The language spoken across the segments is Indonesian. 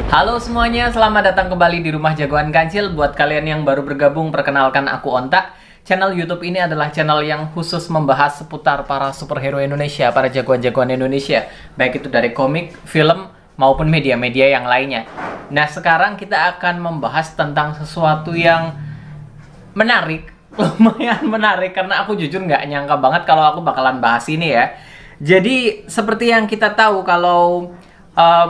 Halo semuanya, selamat datang kembali di Rumah Jagoan Kancil. Buat kalian yang baru bergabung, perkenalkan aku Onta. Channel YouTube ini adalah channel yang khusus membahas seputar para superhero Indonesia, para jagoan-jagoan Indonesia, baik itu dari komik, film, maupun media-media yang lainnya. Nah, sekarang kita akan membahas tentang sesuatu yang menarik, lumayan menarik, karena aku jujur nggak nyangka banget kalau aku bakalan bahas ini ya. Jadi, seperti yang kita tahu kalau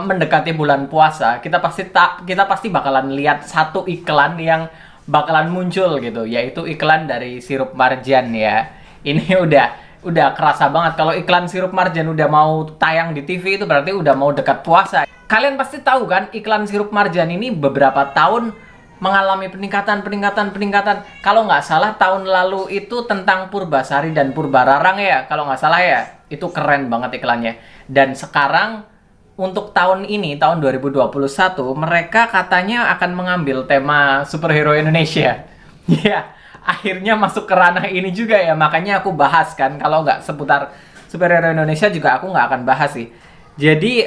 mendekati bulan puasa, kita pasti bakalan lihat satu iklan yang bakalan muncul gitu, yaitu iklan dari sirup marjan ya. Ini udah kerasa banget kalau iklan sirup marjan udah mau tayang di TV, itu berarti udah mau dekat puasa. Kalian pasti tahu kan, iklan sirup marjan ini beberapa tahun mengalami peningkatan. Kalau nggak salah tahun lalu itu tentang Purbasari dan Purbararang ya, kalau nggak salah ya. Itu keren banget iklannya. Dan sekarang untuk tahun ini, tahun 2021, mereka katanya akan mengambil tema superhero Indonesia. Ya, akhirnya masuk ke ranah ini juga ya, makanya aku bahas kan. Kalau nggak seputar superhero Indonesia juga aku nggak akan bahas sih. Jadi,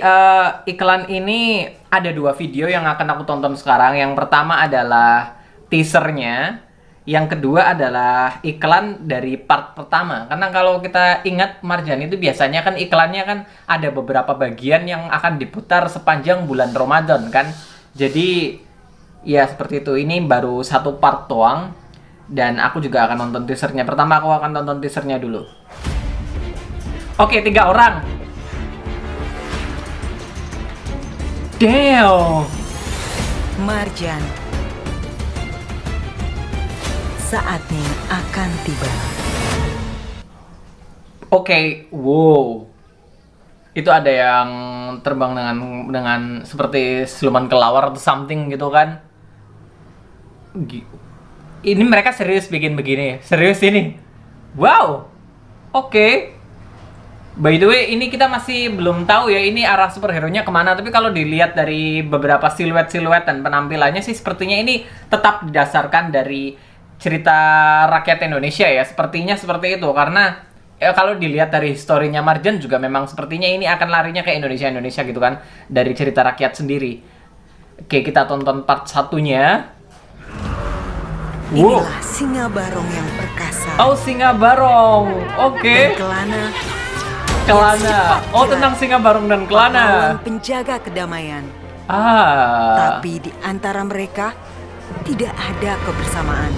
iklan ini ada dua video yang akan aku tonton sekarang. Yang pertama adalah teasernya. Yang kedua adalah iklan dari part pertama. Karena kalau kita ingat Marjan itu biasanya kan iklannya kan ada beberapa bagian yang akan diputar sepanjang bulan Ramadan kan. Jadi ya seperti itu. Ini baru satu part doang. Dan aku juga akan nonton teasernya. Pertama aku akan nonton teasernya dulu. Oke, 3 orang. Damn. Marjan, saatnya akan tiba. Oke, wow. Itu ada yang terbang dengan seperti siluman kelawar atau something gitu kan. Ini mereka serius bikin begini. Serius ini. Wow. Oke. By the way, ini kita masih belum tahu ya ini arah superhero-nya kemana. Tapi kalau dilihat dari beberapa siluet-siluet dan penampilannya sih sepertinya ini tetap didasarkan dari cerita rakyat Indonesia ya. Sepertinya seperti itu. Karena ya, kalau dilihat dari historinya Marjan juga memang sepertinya ini akan larinya ke Indonesia gitu kan. Dari cerita rakyat sendiri. Oke, kita tonton part satunya. Inilah singa barong yang perkasa. Oh, singa barong. Oke. Dan Kelana. Oh, tentang singa barong dan kelana. pahlawan penjaga kedamaian. Ah. Tapi di antara mereka tidak ada kebersamaan.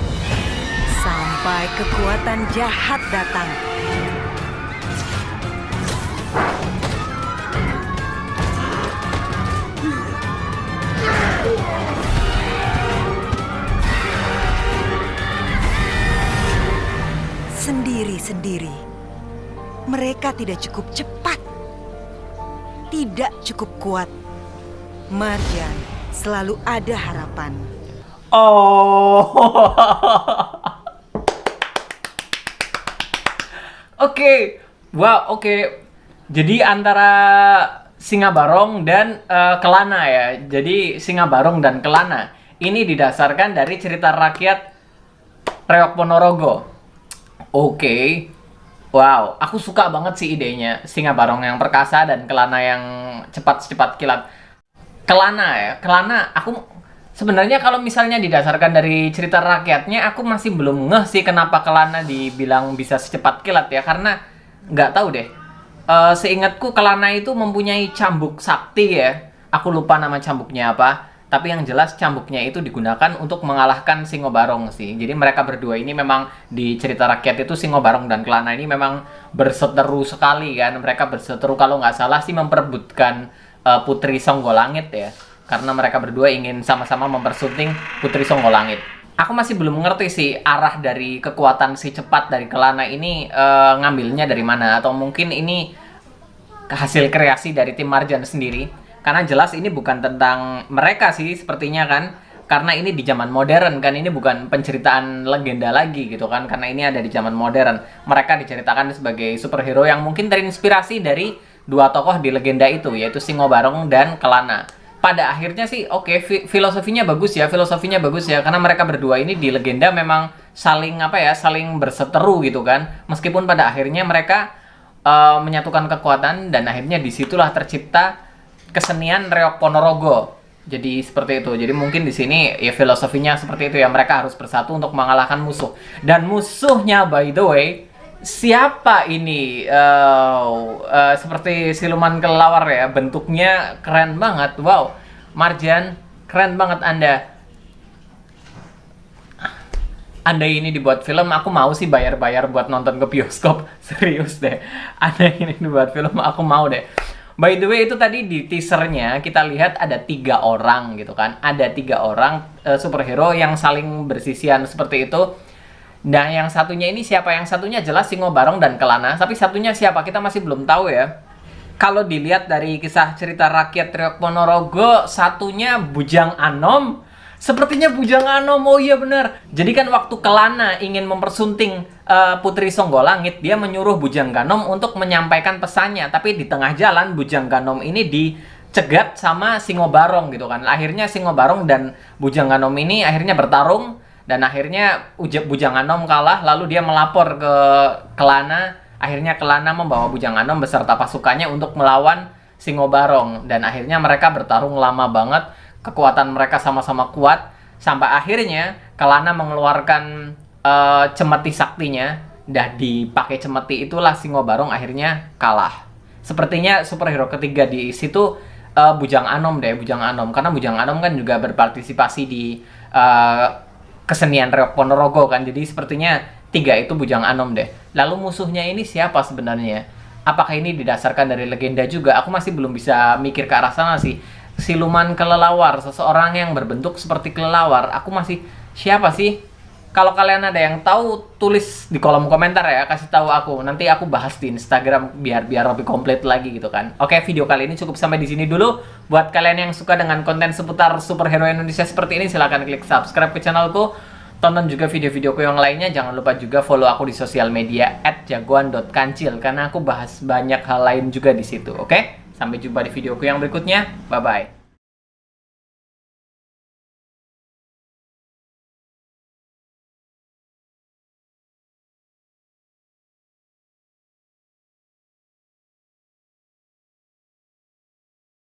Sampai kekuatan jahat datang. Sendiri-sendiri. Mereka tidak cukup cepat, tidak cukup kuat. Marjan selalu ada harapan. Oh. Oke. Wow, oke. Jadi antara singa barong dan kelana ya. Jadi singa barong dan kelana ini didasarkan dari cerita rakyat Reok Ponorogo. Oke. Wow, aku suka banget sih idenya. Singa barong yang perkasa dan kelana yang cepat kilat. Kelana ya, kelana aku sebenarnya kalau misalnya didasarkan dari cerita rakyatnya, aku masih belum ngeh sih kenapa kelana dibilang bisa secepat kilat ya. Karena nggak tahu deh. Seingatku kelana itu mempunyai cambuk sakti ya. Aku lupa nama cambuknya apa. Tapi yang jelas cambuknya itu digunakan untuk mengalahkan Singo Barong sih. Jadi mereka berdua ini memang di cerita rakyat itu Singo Barong dan Kelana ini memang berseteru sekali kan. Mereka berseteru kalau nggak salah sih memperebutkan Putri Songgolangit ya. Karena mereka berdua ingin sama-sama mempersunting Putri Songgolangit. Aku masih belum mengerti sih arah dari kekuatan si cepat dari Kelana ini ngambilnya dari mana. Atau mungkin ini hasil kreasi dari tim Marjan sendiri. Karena jelas ini bukan tentang mereka sih sepertinya kan. Karena ini di zaman modern kan. Ini bukan penceritaan legenda lagi gitu kan. Karena ini ada di zaman modern. Mereka diceritakan sebagai superhero yang mungkin terinspirasi dari dua tokoh di legenda itu. Yaitu Singo Barong dan Kelana. Pada akhirnya sih oke, filosofinya bagus ya. Karena mereka berdua ini di legenda memang saling saling berseteru gitu kan. Meskipun pada akhirnya mereka menyatukan kekuatan dan akhirnya disitulah tercipta kesenian Reok Ponorogo. Jadi seperti itu. Jadi mungkin di sini ya filosofinya seperti itu ya, mereka harus bersatu untuk mengalahkan musuh. Dan musuhnya by the way, siapa ini? Seperti siluman kelelawar ya, bentuknya keren banget. Wow, Marjan, keren banget Anda. Andai ini dibuat film, aku mau sih bayar-bayar buat nonton ke bioskop. Serius deh. Andai ini dibuat film, aku mau deh. By the way, itu tadi di teasernya kita lihat ada 3 orang gitu kan. Ada 3 orang superhero yang saling bersisian seperti itu. Nah, yang satunya ini siapa? Yang satunya jelas Singo Barong dan Kelana. Tapi satunya siapa? Kita masih belum tahu ya. Kalau dilihat dari kisah cerita rakyat Riok Ponorogo, satunya Bujang Anom. Sepertinya Bujang Anom, oh iya bener. Jadi kan waktu Kelana ingin mempersunting Putri Songgolangit, dia menyuruh Bujang Ganom untuk menyampaikan pesannya. Tapi di tengah jalan, Bujang Ganom ini dicegat sama Singo Barong gitu kan. Akhirnya Singo Barong dan Bujang Ganom ini akhirnya bertarung. Dan akhirnya Bujang Anom kalah, lalu dia melapor ke Kelana. Akhirnya Kelana membawa Bujang Anom beserta pasukannya untuk melawan Singo Barong. Dan akhirnya mereka bertarung lama banget. Kekuatan mereka sama-sama kuat sampai akhirnya Kelana mengeluarkan cemeti saktinya, dan dipakai cemeti itulah Singo Barong akhirnya kalah. Sepertinya superhero ketiga di situ Bujang Anom deh, Bujang Anom, karena Bujang Anom kan juga berpartisipasi di kesenian Riok Ponorogo kan, jadi sepertinya 3 itu Bujang Anom deh. Lalu musuhnya ini siapa sebenarnya? Apakah ini didasarkan dari legenda juga? Aku masih belum bisa mikir ke arah sana sih. Siluman kelelawar, seseorang yang berbentuk seperti kelelawar. Aku masih, siapa sih? Kalau kalian ada yang tahu, tulis di kolom komentar ya, kasih tahu aku. Nanti aku bahas di Instagram biar lebih komplit lagi gitu kan. Oke, video kali ini cukup sampai di sini dulu. Buat kalian yang suka dengan konten seputar superhero Indonesia seperti ini, silahkan klik subscribe ke channelku. Tonton juga video-videoku yang lainnya. Jangan lupa juga follow aku di sosial media @jagoan.kancil karena aku bahas banyak hal lain juga di situ. Oke? Sampai jumpa di videoku yang berikutnya. Bye-bye.